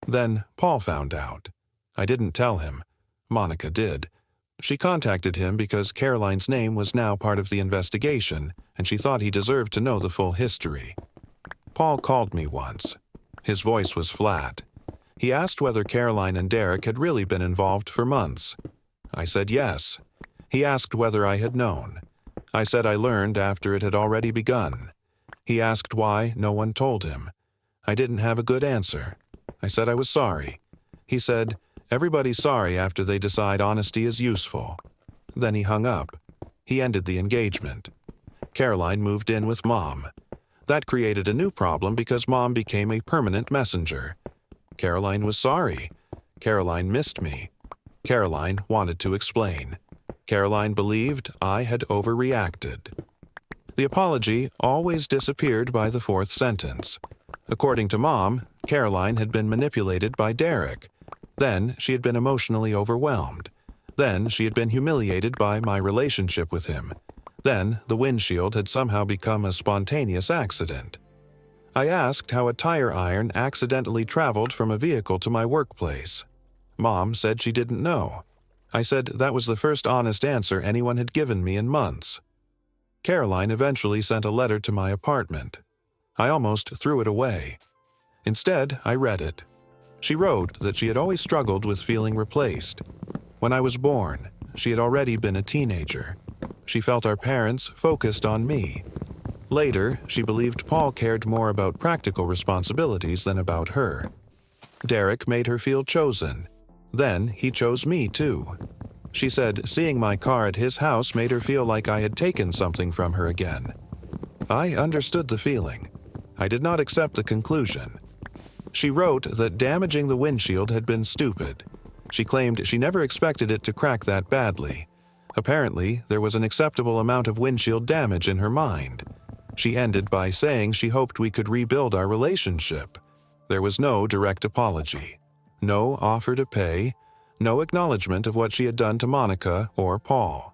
Then Paul found out. I didn't tell him. Monica did. She contacted him because Caroline's name was now part of the investigation, and she thought he deserved to know the full history. Paul called me once. His voice was flat. He asked whether Caroline and Derek had really been involved for months. I said yes. He asked whether I had known. I said I learned after it had already begun. He asked why no one told him. I didn't have a good answer. I said I was sorry. He said, everybody's sorry after they decide honesty is useful. Then he hung up. He ended the engagement. Caroline moved in with Mom. That created a new problem because Mom became a permanent messenger. Caroline was sorry. Caroline missed me. Caroline wanted to explain. Caroline believed I had overreacted. The apology always disappeared by the fourth sentence. According to Mom, Caroline had been manipulated by Derek. Then she had been emotionally overwhelmed. Then she had been humiliated by my relationship with him. Then the windshield had somehow become a spontaneous accident. I asked how a tire iron accidentally traveled from a vehicle to my workplace. Mom said she didn't know. I said that was the first honest answer anyone had given me in months. Caroline eventually sent a letter to my apartment. I almost threw it away. Instead, I read it. She wrote that she had always struggled with feeling replaced. When I was born, she had already been a teenager. She felt our parents focused on me. Later, she believed Paul cared more about practical responsibilities than about her. Derek made her feel chosen. Then he chose me too. She said seeing my car at his house made her feel like I had taken something from her again. I understood the feeling. I did not accept the conclusion. She wrote that damaging the windshield had been stupid. She claimed she never expected it to crack that badly. Apparently, there was an acceptable amount of windshield damage in her mind. She ended by saying she hoped we could rebuild our relationship. There was no direct apology, no offer to pay, no acknowledgement of what she had done to Monica or Paul.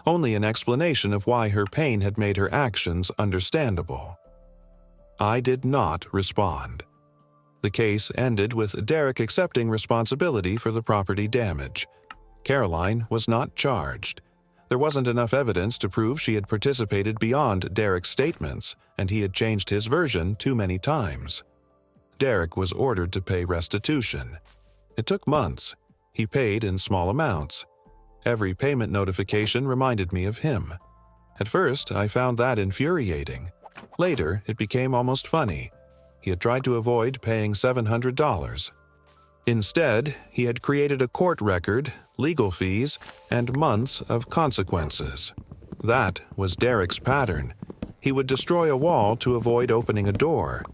Only an explanation of why her pain had made her actions understandable. I did not respond. The case ended with Derek accepting responsibility for the property damage. Caroline was not charged. There wasn't enough evidence to prove she had participated beyond Derek's statements, and he had changed his version too many times. Derek was ordered to pay restitution. It took months. He paid in small amounts. Every payment notification reminded me of him. At first, I found that infuriating. Later, it became almost funny. He had tried to avoid paying $700. Instead, he had created a court record, legal fees, and months of consequences. That was Derek's pattern. He would destroy a wall to avoid opening a door.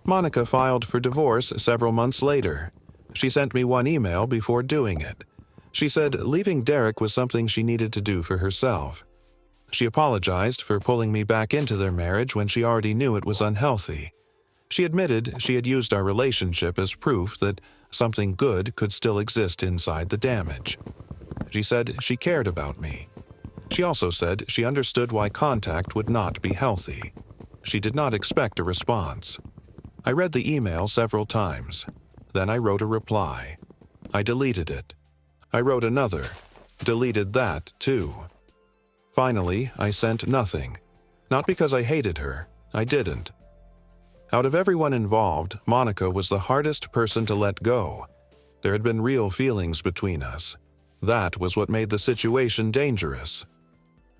Monica filed for divorce several months later. She sent me one email before doing it. She said leaving Derek was something she needed to do for herself. She apologized for pulling me back into their marriage when she already knew it was unhealthy. She admitted she had used our relationship as proof that something good could still exist inside the damage. She said she cared about me. She also said she understood why contact would not be healthy. She did not expect a response. I read the email several times. Then I wrote a reply. I deleted it. I wrote another. Deleted that, too. Finally, I sent nothing. Not because I hated her. I didn't. Out of everyone involved, Monica was the hardest person to let go. There had been real feelings between us. That was what made the situation dangerous.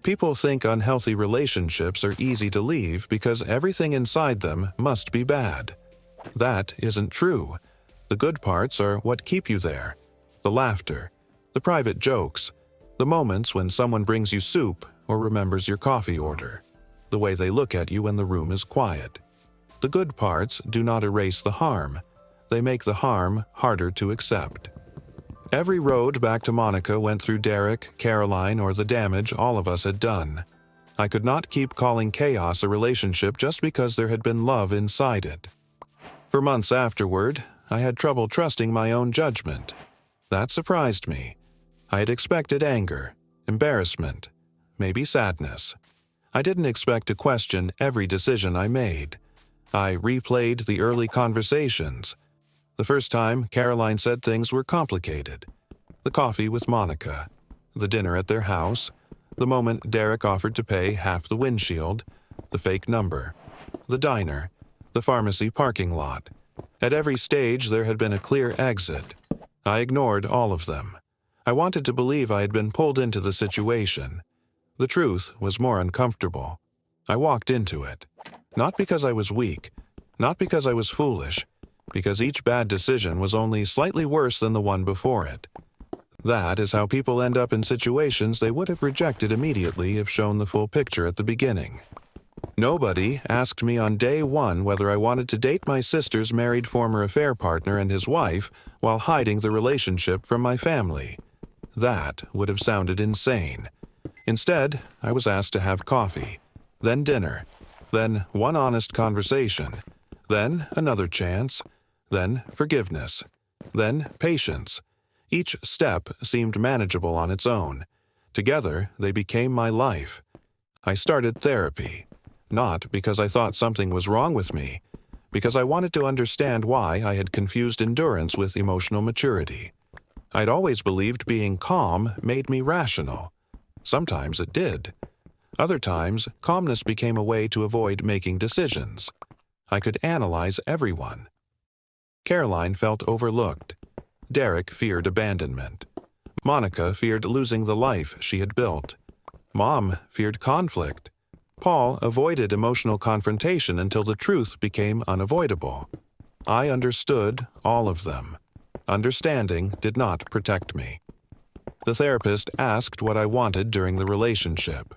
People think unhealthy relationships are easy to leave because everything inside them must be bad. That isn't true. The good parts are what keep you there. The laughter, the private jokes, the moments when someone brings you soup or remembers your coffee order, the way they look at you when the room is quiet. The good parts do not erase the harm. They make the harm harder to accept. Every road back to Monica went through Derek, Caroline, or the damage all of us had done. I could not keep calling chaos a relationship just because there had been love inside it. For months afterward, I had trouble trusting my own judgment. That surprised me. I had expected anger, embarrassment, maybe sadness. I didn't expect to question every decision I made. I replayed the early conversations. The first time, Caroline said things were complicated. The coffee with Monica, the dinner at their house, the moment Derek offered to pay half the windshield, the fake number, the diner, the pharmacy parking lot. At every stage, there had been a clear exit. I ignored all of them. I wanted to believe I had been pulled into the situation. The truth was more uncomfortable. I walked into it. Not because I was weak, not because I was foolish, because each bad decision was only slightly worse than the one before it. That is how people end up in situations they would have rejected immediately if shown the full picture at the beginning. Nobody asked me on day one whether I wanted to date my sister's married former affair partner and his wife while hiding the relationship from my family. That would have sounded insane. Instead, I was asked to have coffee, then dinner, then one honest conversation, then another chance, then forgiveness, then patience. Each step seemed manageable on its own. Together, they became my life. I started therapy, not because I thought something was wrong with me, because I wanted to understand why I had confused endurance with emotional maturity. I'd always believed being calm made me rational. Sometimes it did. Other times, calmness became a way to avoid making decisions. I could analyze everyone. Caroline felt overlooked. Derek feared abandonment. Monica feared losing the life she had built. Mom feared conflict. Paul avoided emotional confrontation until the truth became unavoidable. I understood all of them. Understanding did not protect me. The therapist asked what I wanted during the relationship.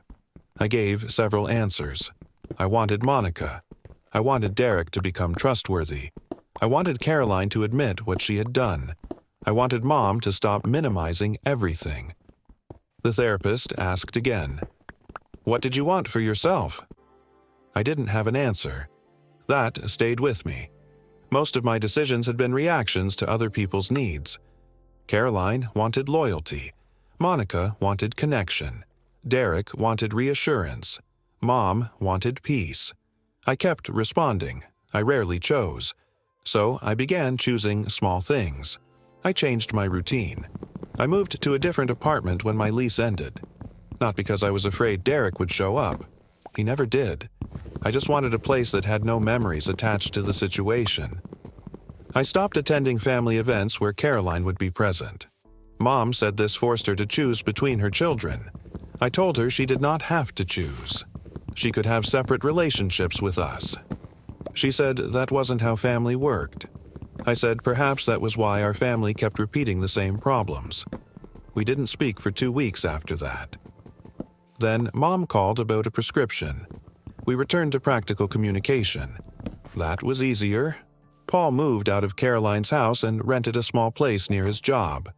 I gave several answers. I wanted Monica. I wanted Derek to become trustworthy. I wanted Caroline to admit what she had done. I wanted Mom to stop minimizing everything. The therapist asked again, "What did you want for yourself?" I didn't have an answer. That stayed with me. Most of my decisions had been reactions to other people's needs. Caroline wanted loyalty. Monica wanted connection. Derek wanted reassurance. Mom wanted peace. I kept responding. I rarely chose. So I began choosing small things. I changed my routine. I moved to a different apartment when my lease ended. Not because I was afraid Derek would show up. He never did. I just wanted a place that had no memories attached to the situation. I stopped attending family events where Caroline would be present. Mom said this forced her to choose between her children. I told her she did not have to choose. She could have separate relationships with us. She said that wasn't how family worked. I said perhaps that was why our family kept repeating the same problems. We didn't speak for 2 weeks after that. Then Mom called about a prescription. We returned to practical communication. That was easier. Paul moved out of Caroline's house and rented a small place near his job.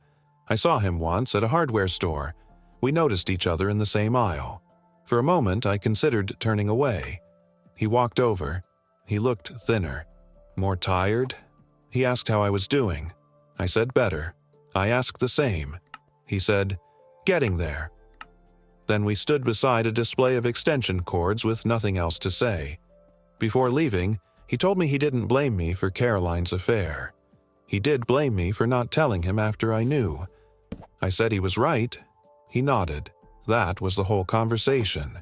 I saw him once at a hardware store. We noticed each other in the same aisle. For a moment, I considered turning away. He walked over. He looked thinner, more tired. He asked how I was doing. I said better. I asked the same. He said, "Getting there." Then we stood beside a display of extension cords with nothing else to say. Before leaving, he told me he didn't blame me for Caroline's affair. He did blame me for not telling him after I knew. I said he was right. He nodded. That was the whole conversation.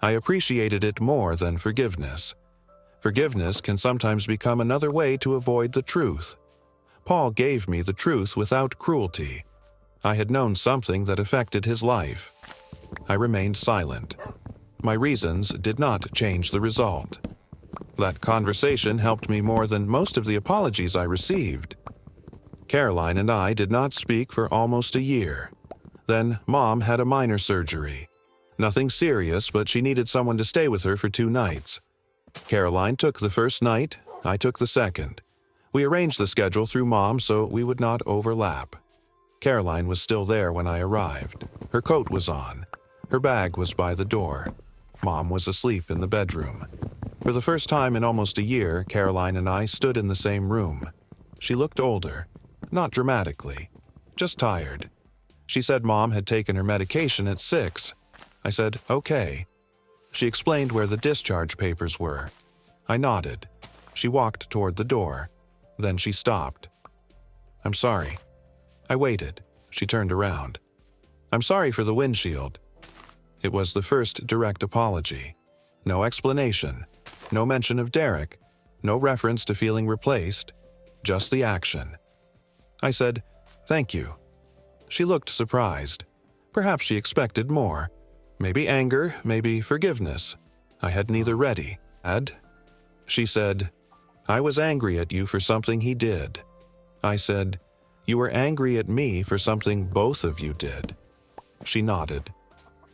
I appreciated it more than forgiveness. Forgiveness can sometimes become another way to avoid the truth. Paul gave me the truth without cruelty. I had known something that affected his life. I remained silent. My reasons did not change the result. That conversation helped me more than most of the apologies I received. Caroline and I did not speak for almost a year. Then Mom had a minor surgery. Nothing serious, but she needed someone to stay with her for 2 nights. Caroline took the first night, I took the second. We arranged the schedule through Mom so we would not overlap. Caroline was still there when I arrived. Her coat was on. Her bag was by the door. Mom was asleep in the bedroom. For the first time in almost a year, Caroline and I stood in the same room. She looked older, not dramatically, just tired. She said Mom had taken her medication at 6. I said, okay. She explained where the discharge papers were. I nodded. She walked toward the door. Then she stopped. I'm sorry. I waited. She turned around. I'm sorry for the windshield. It was the first direct apology. No explanation. No mention of Derek. No reference to feeling replaced. Just the action. I said, thank you. She looked surprised. Perhaps she expected more. Maybe anger, maybe forgiveness. I had neither ready. She said, I was angry at you for something he did. I said, you were angry at me for something both of you did. She nodded.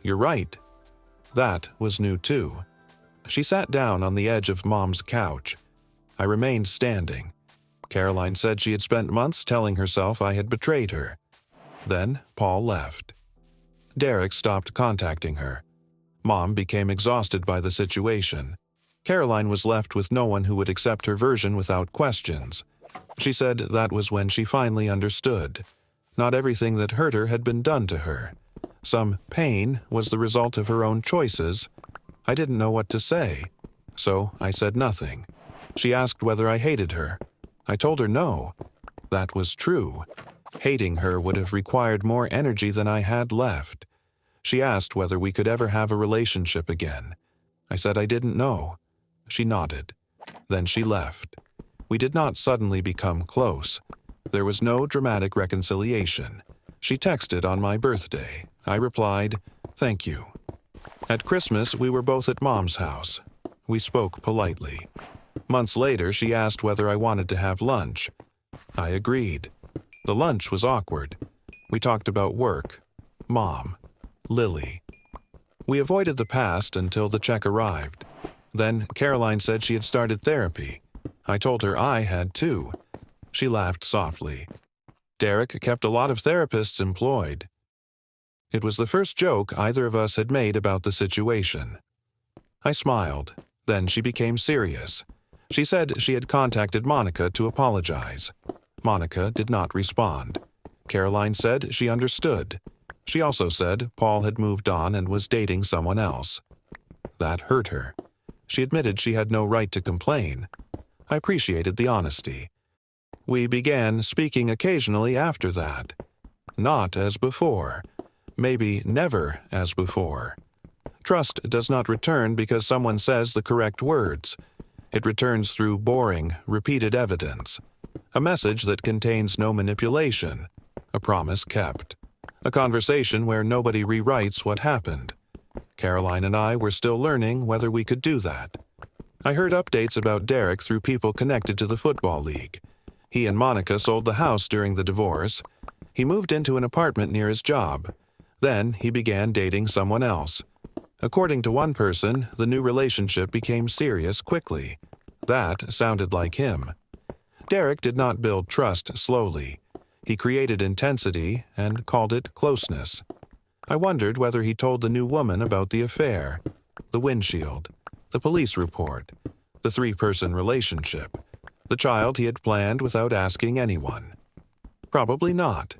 You're right. That was new too. She sat down on the edge of Mom's couch. I remained standing. Caroline said she had spent months telling herself I had betrayed her. Then Paul left. Derek stopped contacting her. Mom became exhausted by the situation. Caroline was left with no one who would accept her version without questions. She said that was when she finally understood. Not everything that hurt her had been done to her. Some pain was the result of her own choices. I didn't know what to say, so I said nothing. She asked whether I hated her. I told her no. That was true. Hating her would have required more energy than I had left. She asked whether we could ever have a relationship again. I said I didn't know. She nodded. Then she left. We did not suddenly become close. There was no dramatic reconciliation. She texted on my birthday. I replied, thank you. At Christmas, we were both at Mom's house. We spoke politely. Months later, she asked whether I wanted to have lunch. I agreed. The lunch was awkward. We talked about work, Mom, Lily. We avoided the past until the check arrived. Then Caroline said she had started therapy. I told her I had too. She laughed softly. Derek kept a lot of therapists employed. It was the first joke either of us had made about the situation. I smiled. Then she became serious. She said she had contacted Monica to apologize. Monica did not respond. Caroline said she understood. She also said Paul had moved on and was dating someone else. That hurt her. She admitted she had no right to complain. I appreciated the honesty. We began speaking occasionally after that. Not as before. Maybe never as before. Trust does not return because someone says the correct words. It returns through boring, repeated evidence. A message that contains no manipulation. A promise kept. A conversation where nobody rewrites what happened. Caroline and I were still learning whether we could do that. I heard updates about Derek through people connected to the football league. He and Monica sold the house during the divorce. He moved into an apartment near his job. Then he began dating someone else. According to one person, the new relationship became serious quickly. That sounded like him. Derek did not build trust slowly. He created intensity and called it closeness. I wondered whether he told the new woman about the affair, the windshield, the police report, the 3-person relationship, the child he had planned without asking anyone. Probably not.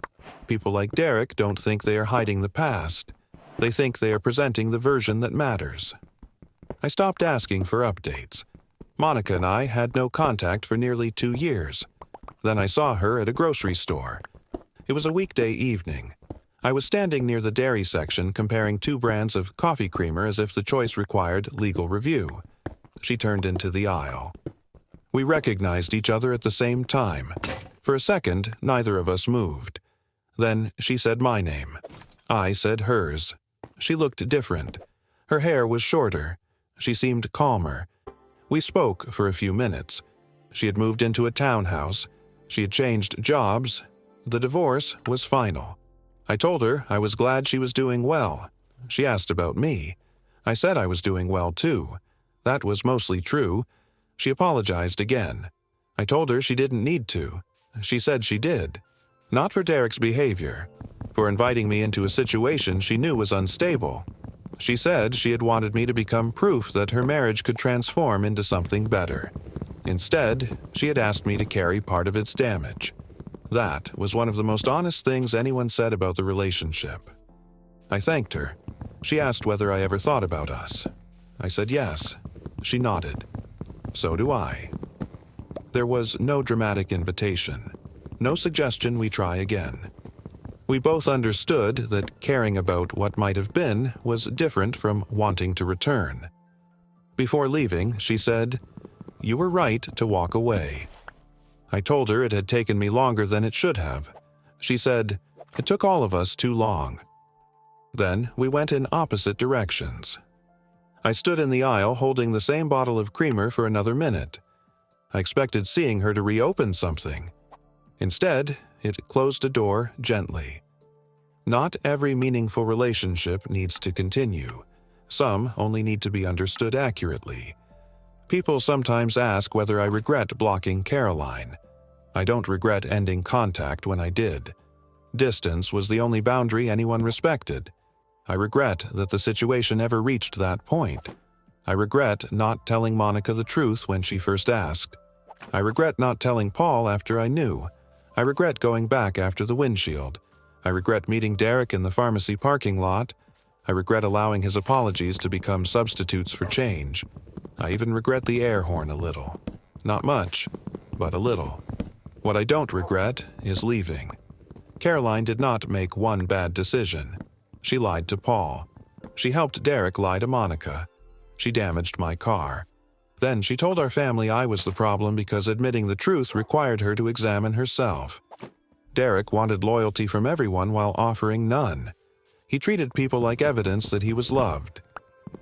People like Derek don't think they are hiding the past. They think they are presenting the version that matters. I stopped asking for updates. Monica and I had no contact for nearly 2 years. Then I saw her at a grocery store. It was a weekday evening. I was standing near the dairy section comparing two brands of coffee creamer as if the choice required legal review. She turned into the aisle. We recognized each other at the same time. For a second, neither of us moved. Then she said my name. I said hers. She looked different. Her hair was shorter. She seemed calmer. We spoke for a few minutes. She had moved into a townhouse. She had changed jobs. The divorce was final. I told her I was glad she was doing well. She asked about me. I said I was doing well too. That was mostly true. She apologized again. I told her she didn't need to. She said she did. Not for Derek's behavior. For inviting me into a situation she knew was unstable. She said she had wanted me to become proof that her marriage could transform into something better. Instead, she had asked me to carry part of its damage. That was one of the most honest things anyone said about the relationship. I thanked her. She asked whether I ever thought about us. I said yes. She nodded. So do I. There was no dramatic invitation. No suggestion we try again. We both understood that caring about what might have been was different from wanting to return. Before leaving, she said, "You were right to walk away." I told her it had taken me longer than it should have. She said, "It took all of us too long." Then we went in opposite directions. I stood in the aisle holding the same bottle of creamer for another minute. I expected seeing her to reopen something. Instead, it closed a door gently. Not every meaningful relationship needs to continue. Some only need to be understood accurately. People sometimes ask whether I regret blocking Caroline. I don't regret ending contact when I did. Distance was the only boundary anyone respected. I regret that the situation ever reached that point. I regret not telling Monica the truth when she first asked. I regret not telling Paul after I knew. I regret going back after the windshield. I regret meeting Derek in the pharmacy parking lot. I regret allowing his apologies to become substitutes for change. I even regret the air horn a little. Not much, but a little. What I don't regret is leaving. Caroline did not make one bad decision. She lied to Paul. She helped Derek lie to Monica. She damaged my car. Then she told our family I was the problem because admitting the truth required her to examine herself. Derek wanted loyalty from everyone while offering none. He treated people like evidence that he was loved.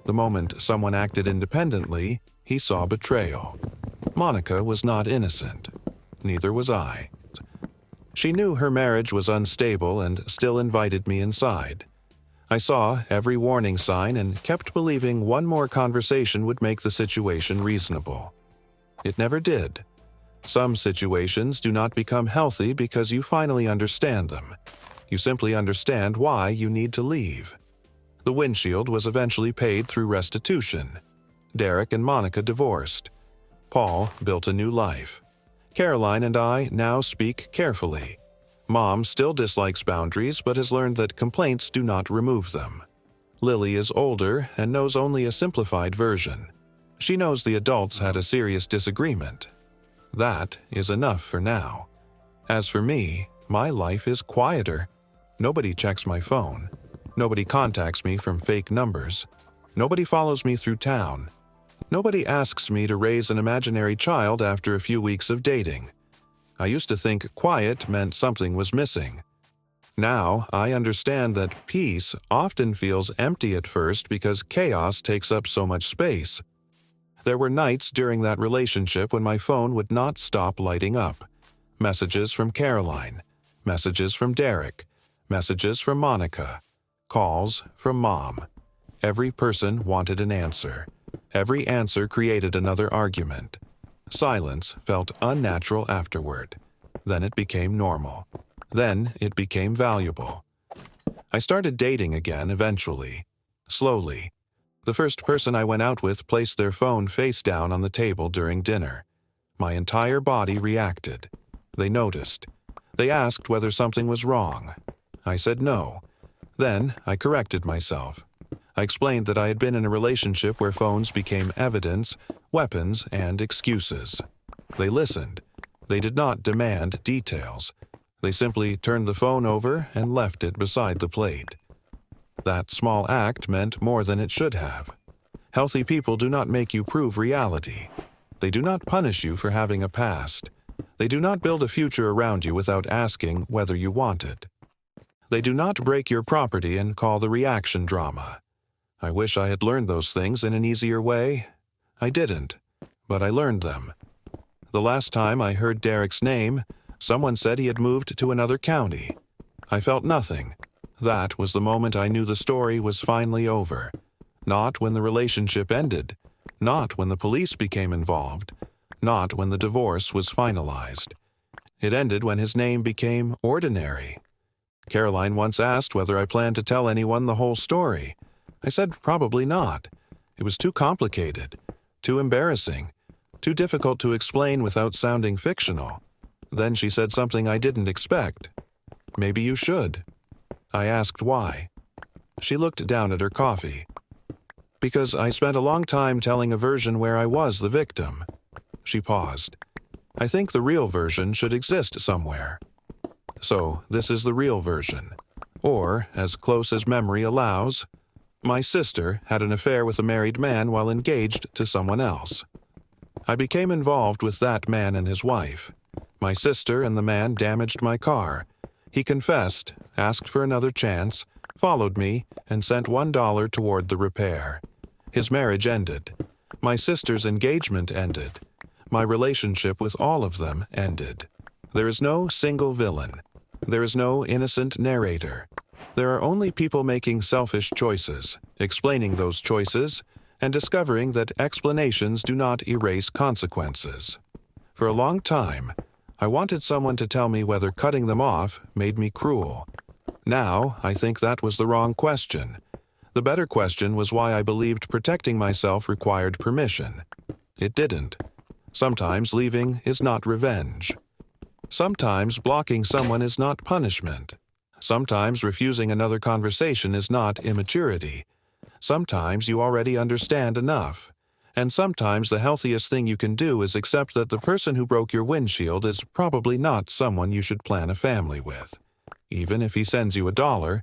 The moment someone acted independently, he saw betrayal. Monica was not innocent. Neither was I. She knew her marriage was unstable and still invited me inside. I saw every warning sign and kept believing one more conversation would make the situation reasonable. It never did. Some situations do not become healthy because you finally understand them. You simply understand why you need to leave. The windshield was eventually paid through restitution. Derek and Monica divorced. Paul built a new life. Caroline and I now speak carefully. Mom still dislikes boundaries but has learned that complaints do not remove them. Lily is older and knows only a simplified version. She knows the adults had a serious disagreement. That is enough for now. As for me, my life is quieter. Nobody checks my phone. Nobody contacts me from fake numbers. Nobody follows me through town. Nobody asks me to raise an imaginary child after a few weeks of dating. I used to think quiet meant something was missing. Now I understand that peace often feels empty at first because chaos takes up so much space. There were nights during that relationship when my phone would not stop lighting up. Messages from Caroline, messages from Derek, messages from Monica, calls from Mom. Every person wanted an answer. Every answer created another argument. Silence felt unnatural afterward. Then it became normal. Then it became valuable. I started dating again eventually. Slowly. The first person I went out with placed their phone face down on the table during dinner. My entire body reacted. They noticed. They asked whether something was wrong. I said no. Then I corrected myself. I explained that I had been in a relationship where phones became evidence, weapons, and excuses. They listened. They did not demand details. They simply turned the phone over and left it beside the plate. That small act meant more than it should have. Healthy people do not make you prove reality. They do not punish you for having a past. They do not build a future around you without asking whether you want it. They do not break your property and call the reaction drama. I wish I had learned those things in an easier way. I didn't, but I learned them. The last time I heard Derek's name, someone said he had moved to another county. I felt nothing. That was the moment I knew the story was finally over. Not when the relationship ended. Not when the police became involved. Not when the divorce was finalized. It ended when his name became ordinary. Caroline once asked whether I planned to tell anyone the whole story. I said probably not. It was too complicated, too embarrassing, too difficult to explain without sounding fictional. Then she said something I didn't expect. Maybe you should. I asked why. She looked down at her coffee. Because I spent a long time telling a version where I was the victim. She paused. I think the real version should exist somewhere. So, this is the real version. Or, as close as memory allows, my sister had an affair with a married man while engaged to someone else. I became involved with that man and his wife. My sister and the man damaged my car. He confessed, asked for another chance, followed me, and sent $1 toward the repair. His marriage ended. My sister's engagement ended. My relationship with all of them ended. There is no single villain. There is no innocent narrator. There are only people making selfish choices, explaining those choices, and discovering that explanations do not erase consequences. For a long time, I wanted someone to tell me whether cutting them off made me cruel. Now, I think that was the wrong question. The better question was why I believed protecting myself required permission. It didn't. Sometimes leaving is not revenge. Sometimes blocking someone is not punishment. Sometimes refusing another conversation is not immaturity. Sometimes you already understand enough. And sometimes the healthiest thing you can do is accept that the person who broke your windshield is probably not someone you should plan a family with. Even if he sends you $1,